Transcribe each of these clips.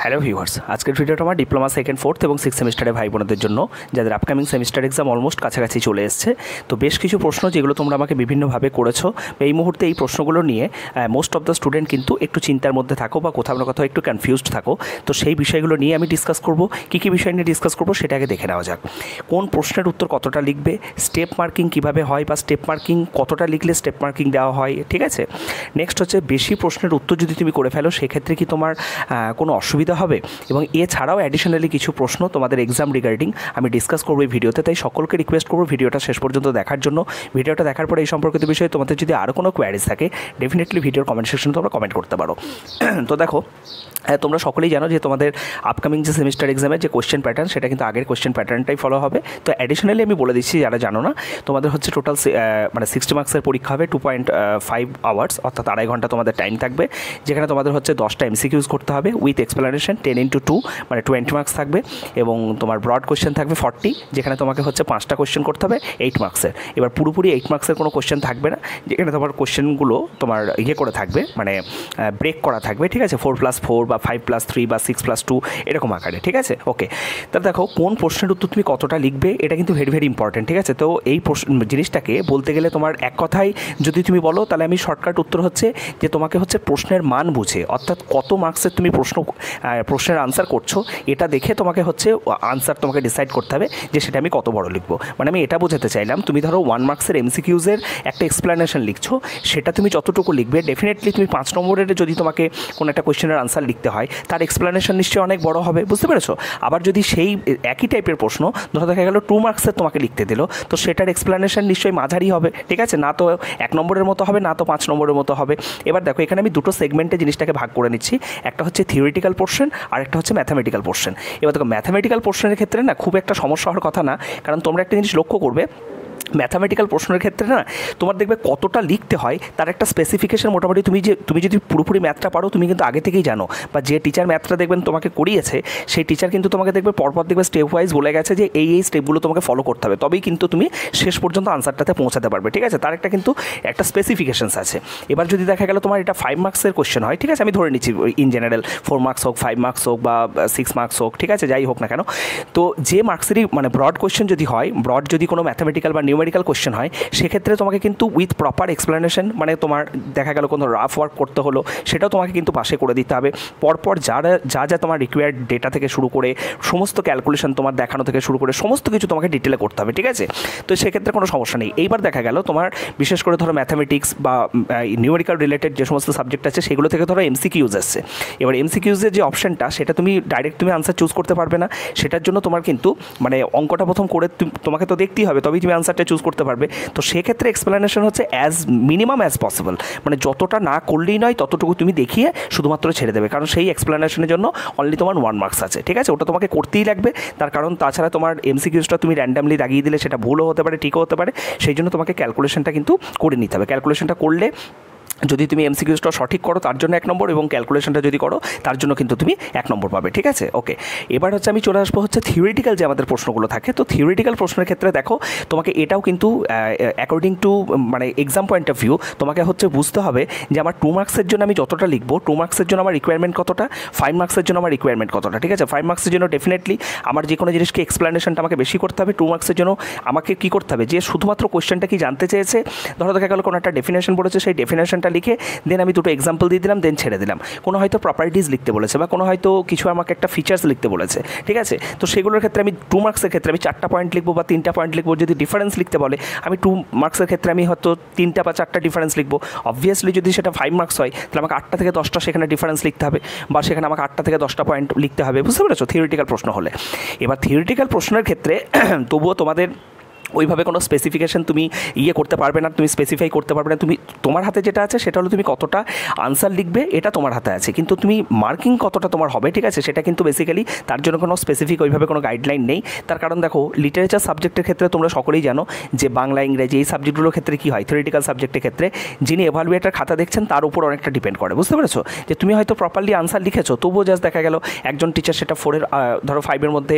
Hello viewers, আজকের ভিডিওটা আমার ডিপ্লোমা সেকেন্ড ফোর্থ এবং সিক্স সেমিস্টারের ভাই বোনদের জন্য যাদের আপকামিং সেমিস্টার এক্সাম অলমোস্ট কাছাকাছি চলে এসছে। তো বেশ কিছু প্রশ্ন যেগুলো তোমরা আমাকে বিভিন্নভাবে করেছো, এই মুহূর্তে এই প্রশ্নগুলো নিয়ে মোস্ট অফ দ্য স্টুডেন্ট কিন্তু একটু চিন্তার মধ্যে থাকো বা কোথাও না কোথাও একটু কনফিউজড থাকো। তো সেই বিষয়গুলো নিয়ে আমি ডিসকাস করবো। কী বিষয় নিয়ে ডিসকাস করবো সেটা আগে দেখে নেওয়া যাক। কোন প্রশ্নের উত্তর কতটা লিখবে, স্টেপ মার্কিং কীভাবে হয় বা স্টেপ মার্কিং কতটা লিখলে স্টেপ মার্কিং দেওয়া হয়, ঠিক আছে। নেক্সট হচ্ছে বেশি প্রশ্নের উত্তর যদি তুমি করে ফেলো সেক্ষেত্রে কি তোমার কোনো অসুবিধা হবে, এবং এছাড়াও অ্যাডিশনালি কিছু প্রশ্ন তোমাদের এক্সাম রিগার্ডিং আমি ডিসকাস করবো এই ভিডিওতে। তাই সকলকে রিকোয়েস্ট করবো ভিডিওটা শেষ পর্যন্ত দেখার জন্য। ভিডিওটা দেখার পরে এই সম্পর্কিত বিষয়ে তোমাদের যদি আরও কোনো কোয়ারিজ থাকে ডেফিনেটলি ভিডিওর কমেন্ট সেকশনে তোমরা কমেন্ট করতে পারো। তো দেখো, তোমরা সকলেই জানো যে তোমাদের আপকামিং যে সেমিস্টার এক্সামের যে কোয়েশ্চেন প্যাটার্ন সেটা কিন্তু আগের কোয়েশ্চেন প্যাটার্নটাই ফলো হবে। তো অ্যাডিশনালি আমি বলে দিচ্ছি যারা জানো না, তোমাদের হচ্ছে টোটাল 60 মার্কসের পরীক্ষা হবে, 2.5 আওয়ার্স, অর্থাৎ আড়াই ঘন্টা তোমাদের টাইম থাকবে, যেখানে তোমাদের হচ্ছে 10টা MCQs করতে হবে উইথ এক্সপ্লেনেশন। 10x2 মানে 20 মার্কস থাকবে, এবং তোমার ব্রড কোয়েশ্চেন থাকবে 40, যেখানে তোমাকে হচ্ছে 5টা কোয়েশ্চেন করতে হবে 8 মার্কসের। এবার পুরোপুরি 8 মার্কসের কোনো কোয়েশ্চেন থাকবে না, যেখানে তোমার কোয়েশ্চেনগুলো তোমার করে থাকবে, মানে ব্রেক করা থাকবে, ঠিক আছে, 4+4 বা 5+3 বা 6+2 এরকম আকারে, ঠিক আছে। ওকে, তাহলে দেখো কোন প্রশ্নের উত্তর তুমি কতটা লিখবে এটা কিন্তু ভেরি ভেরি ইম্পর্টেন্ট, ঠিক আছে। তো এই জিনিসটাকে বলতে গেলে তোমার এক কথায় যদি তুমি বলো তাহলে আমি শর্টকাট উত্তর হচ্ছে যে তোমাকে হচ্ছে প্রশ্নের মান বুঝে, অর্থাৎ কত মার্কসের তুমি প্রশ্নের আনসার করছো এটা দেখে তোমাকে হচ্ছে আনসার তোমাকে ডিসাইড করতে হবে যে সেটা আমি কত বড় লিখবো। মানে আমি এটা বোঝাতে চাইলাম, তুমি ধরো 1 মার্কসের MCQsের একটা এক্সপ্লেনেশন লিখছো, সেটা তুমি যতটুকু লিখবে ডেফিনেটলি তুমি 5 নম্বরের যদি তোমাকে কোনো একটা কোয়েশ্চেনের আনসার লিখতে হয় তার এক্সপ্লেনেশন নিশ্চয়ই অনেক বড় হবে, বুঝতে পেরেছো। আবার যদি সেই একই টাইপের প্রশ্ন ধরো দেখা গেল 2 মার্কসের তোমাকে লিখতে দিল, তো সেটার এক্সপ্লেনেশন নিশ্চয়ই মাঝারি হবে, ঠিক আছে, না তো 1 নম্বরের মতো হবে, না তো 5 নম্বরের মতো হবে। এবার দেখো এখানে আমি দুটো সেগমেন্টে জিনিসটাকে ভাগ করে নিচ্ছি, একটা হচ্ছে থিওরিটিক্যাল পোর্শন আর একটা হচ্ছে ম্যাথামেটিক্যাল পোর্শন। এবার দেখো ম্যাথামেটিক্যাল পোর্শনের ক্ষেত্রে না খুব একটা সমস্যা হওয়ার কথা না, কারণ তোমরা একটা জিনিস লক্ষ্য করবে, ম্যাথামেটিক্যাল প্রশ্নের ক্ষেত্রে না তোমার দেখবে কতটা লিখতে হয় তার একটা স্পেসিফিকেশন মোটামুটি তুমি যদি পুরোপুরি ম্যাথটা পারো তুমি কিন্তু আগে থেকেই জানো, বা যে টিচার ম্যাথটা দেখবেন তোমাকে করিয়েছে সেই টিচার কিন্তু তোমাকে দেখবে পরপর দেখবে স্টেপ ওয়াইজ বলে গেছে যে এই স্টেপগুলো তোমাকে ফলো করতে হবে, তবেই কিন্তু তুমি শেষ পর্যন্ত আনসারটাতে পৌঁছাতে পারবে, ঠিক আছে। তার একটা স্পেসিফিকেশনস আছে। এবার যদি দেখা গেল তোমার এটা 5 মার্কসের কোয়েশ্চেন হয়, ঠিক আছে, আমি ধরে নিচ্ছি ইন জেনারেল 4 মার্কস হোক, 5 মার্কস হোক বা 6 মার্কস হোক, ঠিক আছে, যাই হোক না কেন, তো যে মার্কসেরই মানে ব্রড কোয়েশ্চেন যদি হয়, ব্রড যদি কোনো ম্যাথামেটিক্যাল বা নিউমেরিক্যাল কোয়েশ্চেন হয় সেক্ষেত্রে তোমাকে কিন্তু উইথ প্রপার এক্সপ্লেনেশন, মানে তোমার দেখা গেল কোনো রাফ ওয়ার্ক করতে হলো সেটাও তোমাকে কিন্তু পাশে করে দিতে হবে। পরপর যা তোমার রিকোয়ার্ড ডেটা থেকে শুরু করে সমস্ত ক্যালকুলেশন তোমার দেখানো থেকে শুরু করে সমস্ত কিছু তোমাকে ডিটেলে করতে হবে, ঠিক আছে। তো সেক্ষেত্রে কোনো সমস্যা নেই। এইবার দেখা গেল তোমার বিশেষ করে ধরো ম্যাথামেটিক্স বা নিউমেরিক্যাল রিলেটেড যে সমস্ত সাবজেক্ট আছে সেগুলো থেকে ধরো MCQs আসছে। এবার MCQsের যে অপশনটা সেটা তুমি ডাইরেক্ট তুমি আনসার চুজ করতে পারবে না, সেটার জন্য তোমার কিন্তু মানে অঙ্কটা প্রথম করে তোমাকে তো দেখতেই হবে, তবেই তুমি আনসারটা চুজ করতে পারবে। তো সেক্ষেত্রে এক্সপ্লেনেশন হচ্ছে অ্যাজ মিনিমাম অ্যাজ পসিবল, মানে যতটা না করলেই নয় ততটুকু তুমি দেখিয়ে শুধুমাত্র ছেড়ে দেবে, কারণ সেই এক্সপ্লেনেশনের জন্য অনলি তোমার 1 মার্কস আছে, ঠিক আছে, ওটা তোমাকে করতেই লাগবে। তার কারণ তাছাড়া তোমার MCQsটা তুমি র্যান্ডামলি দাগিয়ে দিলে সেটা ভুলও হতে পারে, ঠিকও হতে পারে, সেই জন্য তোমাকে ক্যালকুলেশনটা কিন্তু করে নিতে হবে। ক্যালকুলেশনটা করলে যদি তুমি MCQsটা সঠিক করো তার জন্য 1 নম্বর, এবং ক্যালকুলেশনটা যদি করো তার জন্য কিন্তু তুমি 1 নম্বর পাবে, ঠিক আছে। ওকে, এবার হচ্ছে আমি চলে আসবো হচ্ছে থিওরিটিক্যাল যে আমাদের প্রশ্নগুলো থাকে। তো থিওরিটিক্যাল প্রশ্নের ক্ষেত্রে দেখো তোমাকে এটাও কিন্তু অ্যাকর্ডিং টু মানে এক্সাম পয়েন্ট অফ ভিউ তোমাকে হচ্ছে বুঝতে হবে যে আমার 2 মার্কসের জন্য আমি যতটা লিখবো, 2 মার্কসের জন্য আমার রিকোয়ারমেন্ট কতটা, 5 মার্কসের জন্য আমার রিকোয়ারমেন্ট কতটা, ঠিক আছে। 5 মার্কসের জন্য ডেফিনেটলি আমার যে কোনো জিনিসকে এক্সপ্লেনেশনটা আমাকে বেশি করতে হবে। 2 মার্কসের জন্য আমাকে কী করতে হবে, যে শুধুমাত্র কোয়েশ্চেনটা কি জানতে চেয়েছে, ধরো দেখা গেল কোনো একটা ডেফিনেশন বলেছে, সেই ডেফিনেশনটা লিখে দেন আমি দুটো এক্সাম্পল দিয়ে দিলাম, দেন ছেড়ে দিলাম। কোনো হয়তো প্রপার্টিজ লিখতে বলেছে বা কোনো হয়তো কিছু আমাকে একটা ফিচার্স লিখতে বলেছে, ঠিক আছে। তো সেগুলোর ক্ষেত্রে আমি 2 মার্কসের ক্ষেত্রে আমি 4টা পয়েন্ট লিখবো বা 3টা পয়েন্ট লিখবো। যদি ডিফারেন্স লিখতে বলে আমি 2 মার্কসের ক্ষেত্রে আমি হয়তো 3টা বা 4টা ডিফারেন্স লিখবো। অবভিয়াসলি যদি সেটা 5 মার্কস হয় তাহলে আমাকে 8টা থেকে 10টা সেখানে ডিফারেন্স লিখতে হবে, বা সেখানে আমাকে 8টা থেকে 10টা পয়েন্ট লিখতে হবে, বুঝতে পেরেছো, থিওরিটিক্যাল প্রশ্ন হলে। এবার থিওরিটিক্যাল প্রশ্নের ক্ষেত্রে তবুও তোমাদের ওইভাবে কোনো স্পেসিফিকেশন তুমি করতে পারবে না, তুমি স্পেসিফাই করতে পারবে না। তোমার হাতে যেটা আছে সেটা হলো তুমি কতটা আনসার লিখবে, এটা তোমার হাতে আছে, কিন্তু তুমি মার্কিং কতটা তোমার হবে, ঠিক আছে, সেটা কিন্তু বেসিক্যালি তার জন্য কোনো স্পেসিফিক ওইভাবে কোনো গাইডলাইন নেই। তার কারণ দেখো লিটারেচার সাবজেক্টের ক্ষেত্রে তোমরা সকলেই জানো যে বাংলা, ইংরেজি এই সাবজেক্টগুলোর ক্ষেত্রে কী হয়, থিওরিটিক্যাল সাবজেক্টের ক্ষেত্রে যিনি এভালুয়েটার খাতা দেখছেন তার উপর অনেকটা ডিপেন্ড করে, বুঝতে পেরেছো, যে তুমি হয়তো প্রপারলি আনসার লিখেছো, তবুও জাস্ট দেখা গেল একজন টিচার সেটা 4-এর ধরো 5-এর মধ্যে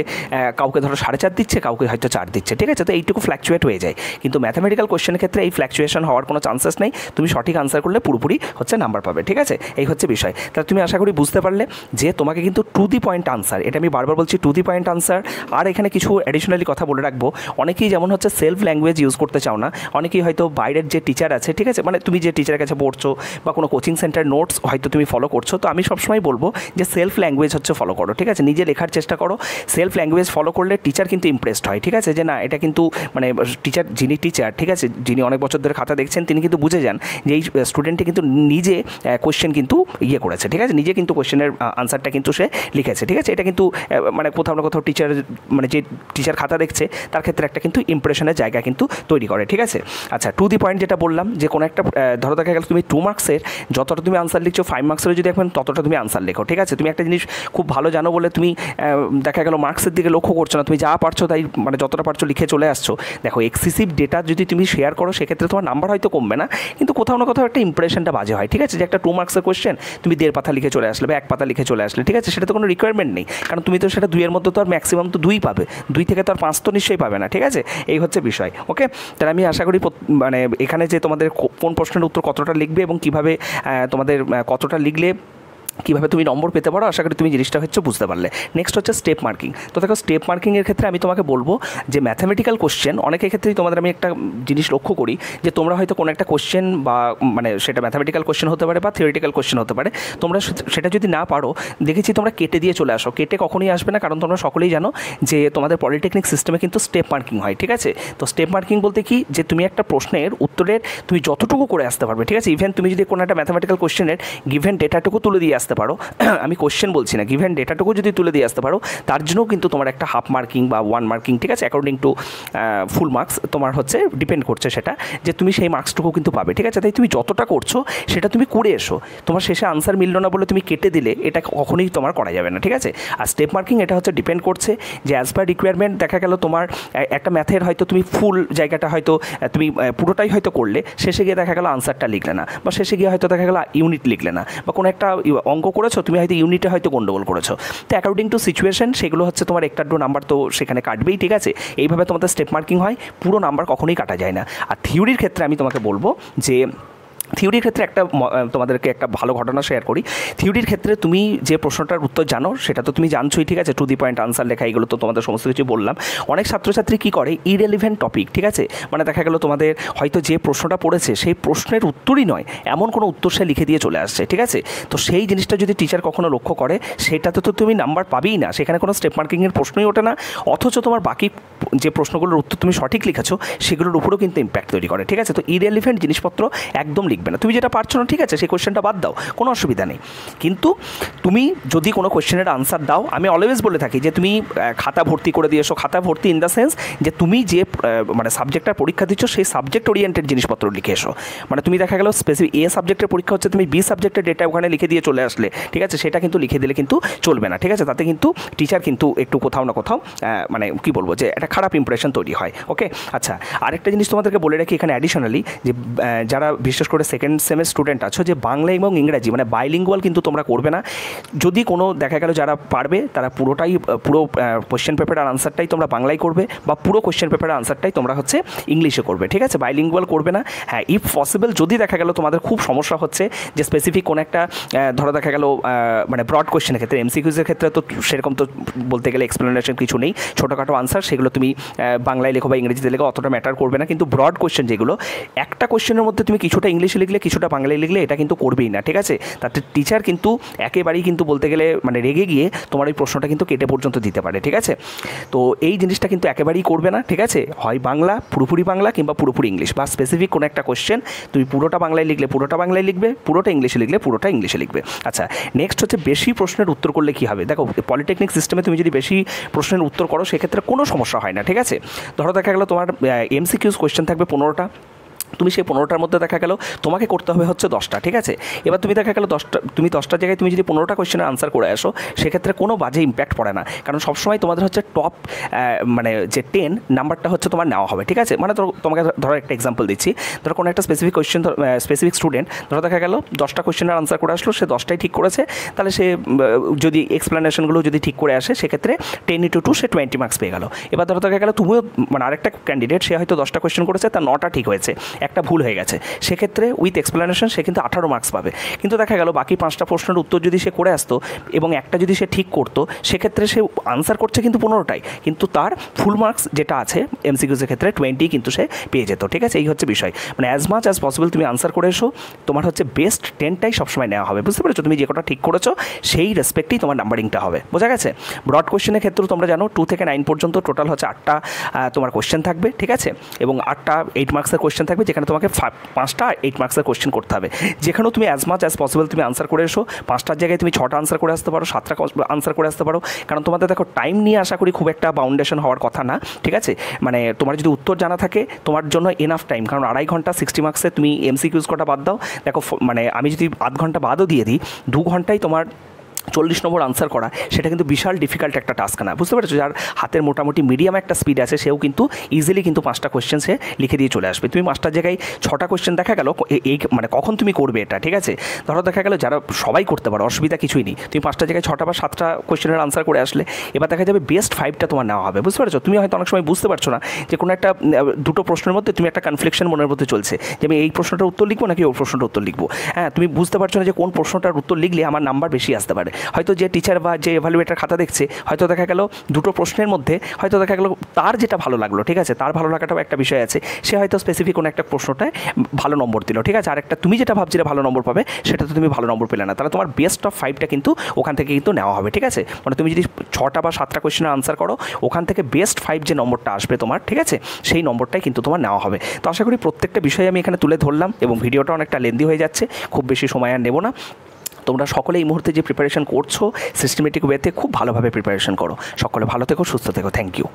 কাউকে ধরো 4.5 দিচ্ছে, কাউকে হয়তো 4 দিচ্ছে, ঠিক আছে। তো এইটুকু ফ্ল্যাকচুয়েট হয়ে যায়, কিন্তু ম্যাথামেটিক্যাল কোশ্চেনের ক্ষেত্রে এই ফ্ল্যাকচুয়েশন হওয়ার কোনো চান্সেস নেই। তুমি সঠিক আনসার করলে পুরোপুরি হচ্ছে নাম্বার পাবে, ঠিক আছে? এই হচ্ছে বিষয়। তাহলে তুমি আশা করি বুঝতে পারলে যে তোমাকে কিন্তু টু দি পয়েন্ট আনসার, এটা আমি বারবার বলছি, টু দি পয়েন্ট আনসার। আর এখানে কিছু অ্যাডিশনালি কথা বলে রাখবো, অনেকেই যেমন হচ্ছে সেলফ ল্যাঙ্গুয়েজ ইউজ করতে চাও না, অনেকেই হয়তো বাইরের যে টিচার আছে, ঠিক আছে, মানে তুমি যে টিচারের কাছে পড়ছো বা কোনো কোচিং সেন্টার নোটস হয়তো তুমি ফলো করছো, তো আমি সবসময় বলবো যে সেলফ ল্যাঙ্গুয়েজ হচ্ছে ফলো করো, ঠিক আছে? নিজে লেখার চেষ্টা করো। সেলফ ল্যাঙ্গুয়েজ ফলো করলে টিচার কিন্তু ইমপ্রেসড হয়, ঠিক আছে, যে না এটা কিন্তু মানে টিচার, যিনি টিচার, ঠিক আছে, যিনি অনেক বছর ধরে খাতা দেখছেন, তিনি কিন্তু বুঝে যান যে এই স্টুডেন্টটি কিন্তু নিজে কোয়েশ্চেন কিন্তু করেছে, ঠিক আছে, নিজে কিন্তু কোয়েশ্চেনের আনসারটা কিন্তু সে লিখেছে, ঠিক আছে? এটা কিন্তু মানে কোথাও না কোথাও টিচার, মানে যে টিচার খাতা দেখছে তার ক্ষেত্রে একটা কিন্তু ইমপ্রেশনের জায়গা কিন্তু তৈরি করে, ঠিক আছে? আচ্ছা, টু দি পয়েন্ট যেটা বললাম, যে কোনো একটা ধরো দেখা গেল তুমি 2 মার্কসের যতটা তুমি আনসার লিখছো 5 মার্কসের যদি এখন ততটা তুমি আনসার লেখো, ঠিক আছে? তুমি একটা জিনিস খুব ভালো জানো বলে তুমি দেখা গেল মার্কসের দিকে লক্ষ্য করছো না, তুমি যা পারছো তাই মানে যতটা পারছো লিখে চলে আসছো। দেখো, এক্সেসিভ ডেটা যদি তুমি শেয়ার করো সেক্ষেত্রে তোমার নাম্বার হয়তো কমবে না, কিন্তু কোথাও না কোথাও একটা ইমপ্রেশনটা বাজে হয়, ঠিক আছে? যে একটা 2 মার্কসের কোয়েশ্চেন তুমি 1.5 পাতা লিখে চলে আসলে বা 1 পাতা লিখে চলে আসলে, ঠিক আছে, সেটা তো কোনো রিকোয়ারমেন্ট নেই, কারণ তুমি তো সেটা 2-এর মধ্যে তো আর ম্যাক্সিমাম তো 2 পাবে, 2 থেকে তো আর 5 তো নিশ্চয়ই পাবে না, ঠিক আছে? এই হচ্ছে বিষয়। ওকে, তাহলে আমি আশা করি মানে এখানে যে তোমাদের কোন প্রশ্নের উত্তর কতটা লিখবে এবং কীভাবে তোমাদের কতটা লিখলে কীভাবে তুমি নম্বর পেতে পারো, আশা করি তুমি জিনিসটা হচ্ছে বুঝতে পারলে। নেক্সট হচ্ছে স্টেপ মার্কিং। তো দেখো, স্টেপ মার্কিংয়ের ক্ষেত্রে আমি তোমাকে বলবো যে ম্যাথামেটিক্যাল কোশ্চেন অনেকের ক্ষেত্রেই তোমাদের আমি একটা জিনিস লক্ষ্য করি যে তোমরা হয়তো কোনো একটা কোশ্চেন বা মানে সেটা ম্যাথামেটিক্যাল কোশ্চেন হতে পারে বা থিওরিটিক্যাল কোশ্চেন হতে পারে, তোমরা সেটা যদি না পারো, দেখেছি তোমরা কেটে দিয়ে চলে আসো। কেটে কখনোই আসবে না, কারণ তোমরা সকলেই জানো যে তোমাদের পলিটেকনিক সিস্টেমে কিন্তু স্টেপ মার্কিং হয়, ঠিক আছে? তো স্টেপ মার্কিং বলতে কি, যে তুমি একটা প্রশ্নের উত্তরের তুমি যতটুকু করে আসতে পারবে, ঠিক আছে? ইভেন তুমি যদি কোনো একটা ম্যাথামেটিক্যাল কোশ্চেনের গিভেন ডেটাটুকু তুলে দিয়ে আসতে পারো, আমি কোশ্চেন বলছি না, গিভেন ডেটাটুকু যদি তুলে দিয়ে আসতে পারো, তার জন্যও কিন্তু তোমার একটা হাফ মার্কিং বা 1 মার্কিং, ঠিক আছে, অ্যাকর্ডিং টু ফুল মার্কস তোমার হচ্ছে ডিপেন্ড করছে সেটা, যে তুমি সেই মার্কসটুকু কিন্তু পাবে, ঠিক আছে? তাই তুমি যতটা করছো সেটা তুমি করে এসো। তোমার শেষে আনসার মিললো না বলে তুমি কেটে দিলে এটা কখনোই তোমার করা যাবে না, ঠিক আছে? আর স্টেপ মার্কিং এটা হচ্ছে ডিপেন্ড করছে যে অ্যাজ পার রিকোয়ারমেন্ট, দেখা গেল তোমার একটা ম্যাথের হয়তো তুমি ফুল জায়গাটা হয়তো তুমি পুরোটাই হয়তো করলে, শেষে গিয়ে দেখা গেল আনসারটা লিখলে না, বা শেষে গিয়ে হয়তো দেখা গেল ইউনিট লিখলে না, বা কোনো একটা অঙ্ক করেছো তুমি হয়তো ইউনিটে হয়তো গন্ডগোল করেছো। তো অ্যাকর্ডিং টু সিচুয়েশন সেগুলো হচ্ছে তোমার একটা নাম্বার তো সেখানে কাটবেই, ঠিক আছে? এইভাবে তোমাদের স্টেপ মার্কিং হয়, পুরো নাম্বার কখনোই কাটা যায় না। আর থিওরির ক্ষেত্রে আমি তোমাকে বলবো যে থিওরির ক্ষেত্রে একটা তোমাদেরকে একটা ভালো ঘটনা শেয়ার করি। থিওরির ক্ষেত্রে তুমি যে প্রশ্নটার উত্তর জানো সেটা তো তুমি জানছোই, ঠিক আছে? টু দি পয়েন্ট আনসার লেখা, এগুলো তো তোমাদের সমস্ত কিছু বললাম। অনেক ছাত্রছাত্রী কী করে, ইরেলিভেন্ট টপিক, ঠিক আছে, মানে দেখা গেল তোমাদের হয়তো যে প্রশ্নটা পড়েছে সেই প্রশ্নের উত্তরই নয় এমন কোনো উত্তর সে লিখে দিয়ে চলে আসছে, ঠিক আছে? তো সেই জিনিসটা যদি টিচার কখনো লক্ষ্য করে, সেটাতে তো তুমি নাম্বার পাবেই না, সেখানে কোনো স্টেপ মার্কিংয়ের প্রশ্নই ওঠে না। অথচ তোমার বাকি যে প্রশ্নগুলোর উত্তর তুমি সঠিক লিখেছো সেগুলোর উপরেও কিন্তু ইম্প্যাক্ট তৈরি করে, ঠিক আছে? তো ইরেলিভেন্ট জিনিসপত্র একদম লিখবে না। তুমি যেটা পারছো না, ঠিক আছে, সেই কোয়েশ্চেনটা বাদ দাও, কোনো অসুবিধা নেই। কিন্তু তুমি যদি কোনো কোয়েশ্চেনের আনসার দাও, আমি অলওয়েজ বলে থাকি যে তুমি খাতা ভর্তি করে দিয়ে এসো। খাতা ভর্তি ইন দ্য সেন্স যে তুমি যে মানে সাবজেক্টটার পরীক্ষা দিচ্ছ সেই সাবজেক্ট ওরিয়েন্টেড জিনিসপত্র লিখে এসো। মানে তুমি দেখা গেল স্পেসিফিক এ সাবজেক্টের পরীক্ষা হচ্ছে, তুমি বি সাবজেক্টের ডেটা ওখানে লিখে দিয়ে চলে আসলে, ঠিক আছে, সেটা কিন্তু লিখে দিলে কিন্তু চলবে না, ঠিক আছে? তাতে কিন্তু টিচার কিন্তু একটু কোথাও না কোথাও মানে কী বলবো, যে একটা খারাপ ইমপ্রেশন তৈরি হয়। ওকে, আচ্ছা, আরেকটা জিনিস তোমাদেরকে বলে রাখি এখানে অ্যাডিশনালি, যে যারা বিশেষ করে সেকেন্ড সেমের স্টুডেন্ট আছো, যে বাংলা এবং ইংরাজি মানে বাইলিঙ্গুয়াল কিন্তু তোমরা করবে না। যদি কোনো দেখা গেল যারা পারবে তারা পুরো কোয়েশ্চেন পেপারের আনসারটাই তোমরা বাংলায় করবে, বা পুরো কোয়েশ্চেন পেপারের আনসারটাই তোমরা হচ্ছে ইংলিশে করবে, ঠিক আছে? বাইলিঙ্গুয়াল করবে না। হ্যাঁ, ইফ পসিবল যদি দেখা গেল তোমাদের খুব সমস্যা হচ্ছে যে স্পেসিফিক কোনো একটা ধরো দেখা গেল মানে ব্রড কোয়েশ্চেনের ক্ষেত্রে, এমসিকিউজের ক্ষেত্রে তো সেরকম তো বলতে গেলে এক্সপ্লেনেশন কিছু নেই, ছোটোখাটো আনসার, সেগুলো তুমি বাংলায় লেখো বা ইংরেজিতে লেখো, অতটা ম্যাটার করবে না। কিন্তু ব্রড কোয়েশ্চেন যেগুলো, একটা কোয়েশ্চেনের মধ্যে তুমি কিছুটা ইংলিশে লিখলে কিছুটা বাংলায় লিখলে, এটা কিন্তু করবেই না, ঠিক আছে? তাতে টিচার কিন্তু একেবারেই কিন্তু বলতে গেলে মানে রেগে গিয়ে তোমার এই প্রশ্নটা কিন্তু কেটে পর্যন্ত দিতে পারে, ঠিক আছে? তো এই জিনিসটা কিন্তু একেবারেই করবে না, ঠিক আছে? হয় বাংলা, পুরোপুরি বাংলা, কিংবা পুরোপুরি ইংলিশ, বা স্পেসিফিক কোনো একটা কোয়েশ্চেন তুমি পুরোটা বাংলায় লিখলে পুরোটা বাংলায় লিখবে, পুরোটা ইংলিশে লিখলে পুরোটা ইংলিশে লিখবে। আচ্ছা, নেক্সট হচ্ছে বেশি প্রশ্নের উত্তর করলে কী হবে। দেখো, পলিটেকনিক সিস্টেমে তুমি যদি বেশি প্রশ্নের উত্তর করো সেক্ষেত্রে কোনো সমস্যা হয় না, ঠিক আছে? ধরো দেখা গেলো তোমার এমসিকিউজ কোয়েশ্চেন থাকবে 15টা, তুমি সেই 15টার মধ্যে দেখা গেল তোমাকে করতে হবে হচ্ছে 10টা, ঠিক আছে। এবার তুমি দেখা গেল 10টার জায়গায় তুমি যদি 15টা কোয়েশ্চেনের আনসার করে আসো, সেক্ষেত্রে কোনো বাজে ইম্প্যাক্ট পড়ে না, কারণ সবসময় তোমাদের হচ্ছে টপ মানে যে 10 নাম্বারটা হচ্ছে তোমার নেওয়া হবে, ঠিক আছে। মানে তোমাকে ধরো একটা এক্সাম্পল দিচ্ছি, ধরো কোনো একটা স্পেসিফিক কোয়েশ্চেন, স্পেসিফিক স্টুডেন্ট ধরো দেখা গেল 10টা কোয়েশ্চেনের আনসার করে আসলো, সে 10টাই ঠিক করেছে, তাহলে সে যদি এক্সপ্লেনেশনগুলো যদি ঠিক করে আসে, সেক্ষেত্রে 10 × 2 সে 20 মার্কস পেয়ে গেল। এবার ধরো দেখা গেল তুমিও মানে আরেকটা ক্যান্ডিডেট, সে হয়তো 10টা কোয়েশ্চেন করেছে, তার 9টা ঠিক হয়েছে, একটা ভুল হয়ে গেছে, সেক্ষেত্রে উইথ এক্সপ্লেনেশন সে কিন্তু 18 মার্কস পাবে। কিন্তু দেখা গেল বাকি 5টা প্রশ্নের উত্তর যদি সে করে আসতো এবং একটা যদি সে ঠিক করতো, সেক্ষেত্রে সে আনসার করছে কিন্তু 15টাই, কিন্তু তার ফুল মার্কস যেটা আছে এমসিকিউজের ক্ষেত্রে 20 কিন্তু সে পেয়ে যেত, ঠিক আছে। এই হচ্ছে বিষয়, মানে অ্যাজ মাচ অ্যাজ পসিবল তুমি আনসার করে এসো, তোমার হচ্ছে বেস্ট 10টাই সবসময় নেওয়া হবে, বুঝতে পেরেছো। তুমি যে কটা ঠিক করেছো সেই রেসপেক্টেই তোমার নাম্বারিংটা হবে, বোঝা গেছে। ব্রড কোয়েশ্চেনের ক্ষেত্রেও তোমরা জানো 2 থেকে 9 পর্যন্ত টোটাল হচ্ছে 8টা তোমার কোয়েশ্চেন থাকবে, ঠিক আছে, এবং 8টা 8 মার্কসের কোয়েশ্চেন থাকবে, যেখানে তোমাকে 5টা 8 মার্কসের কোয়েশ্চেন করতে হবে। যেখানেও তুমি অ্যাজ মাচ অ্যাজ পসিবল তুমি আনসার করে এসো, 5টার জায়গায় তুমি 6টা আনসার করে আসতে পারো, 7টা আনসার করে আসতে পারো, কারণ তোমাদের দেখো টাইম নিয়ে আশা করি খুব একটা বাউন্ডেশন হওয়ার কথা না, ঠিক আছে। মানে তোমার যদি উত্তর জানা থাকে তোমার জন্য এনাফ টাইম, কারণ 2.5 ঘন্টা 60 মার্কসে তুমি এমসিকিউজ কটা বাদ দাও, দেখো মানে আমি যদি আধ ঘন্টা বাদও দিয়ে দিই, 2 ঘন্টায় তোমার 40 নম্বর আনসার করা, সেটা কিন্তু বিশাল ডিফিকাল্ট একটা টাস্ক না, বুঝতে পেরেছো। যার হাতের মোটামুটি মিডিয়াম একটা স্পিড আছে, সেও কিন্তু ইজিলি কিন্তু 5টা কোয়েশ্চেন সে লিখে দিয়ে চলে আসবে। তুমি 5টার জায়গায় 6টা কোয়েশ্চেন দেখা গেল, এই মানে কখন তুমি করবে এটা, ঠিক আছে। ধরো দেখা গেল যারা সবাই করতে পারো, অসুবিধা কিছুই নেই, তুমি 5টার জায়গায় 6টা বা 7টা কোয়েশ্চেনের আনসার করে আসলে, এবার দেখা যাবে বেস্ট 5টা তোমার নেওয়া হবে, বুঝতে পারছো। তুমি হয়তো অনেক সময় বুঝতে পারছো না যে কোনো একটা দুটো প্রশ্নের মধ্যে তুমি একটা কনফ্লিকশন মনের মধ্যে চলছে, যে আমি এই প্রশ্নটার উত্তর লিখবো নাকি ওই প্রশ্নটার উত্তর লিখবো। হ্যাঁ, তুমি বুঝতে পারছো না যে কোন প্রশ্নটার উত্তর লিখলে আমার নাম্বার বেশি আসতে পারে। হয়তো যে টিচার বা যে এভালুয়েটার খাতা দেখছে, হয়তো দেখা গেল দুটো প্রশ্নের মধ্যে হয়তো দেখা গেল তার যেটা ভালো লাগলো, ঠিক আছে, তার ভালো লাগাটাও একটা বিষয় আছে, সে হয়তো স্পেসিফিক কোনো একটা প্রশ্নটায় ভালো নম্বর দিল, ঠিক আছে, আর একটা তুমি যেটা ভাবছিলে ভালো নম্বর পাবে, সেটা তো তুমি ভালো নম্বর পেলে না, তাহলে তোমার বেস্ট অফ 5টা কিন্তু ওখান থেকে কিন্তু নেওয়া হবে, ঠিক আছে। মানে তুমি যদি 6টা বা 7টা কোয়েশ্চেনের আনসার করো, ওখান থেকে বেস্ট 5 যে নম্বরটা আসবে তোমার, ঠিক আছে, সেই নম্বরটাই কিন্তু তোমার নেওয়া হবে। তো আশা করি প্রত্যেকটা বিষয় আমি এখানে তুলে ধরলাম, এবং ভিডিওটা অনেকটা লেন্দি হয়ে যাচ্ছে, খুব বেশি সময় আর নেব না। তোমরা সকলে এই মুহূর্তে যে প্রিপারেশন করছো সিস্টেমেটিক ওয়েতে খুব ভালোভাবে প্রিপারেশন করো। সকলে ভালো থেকো, সুস্থ থেকো, থ্যাংক ইউ।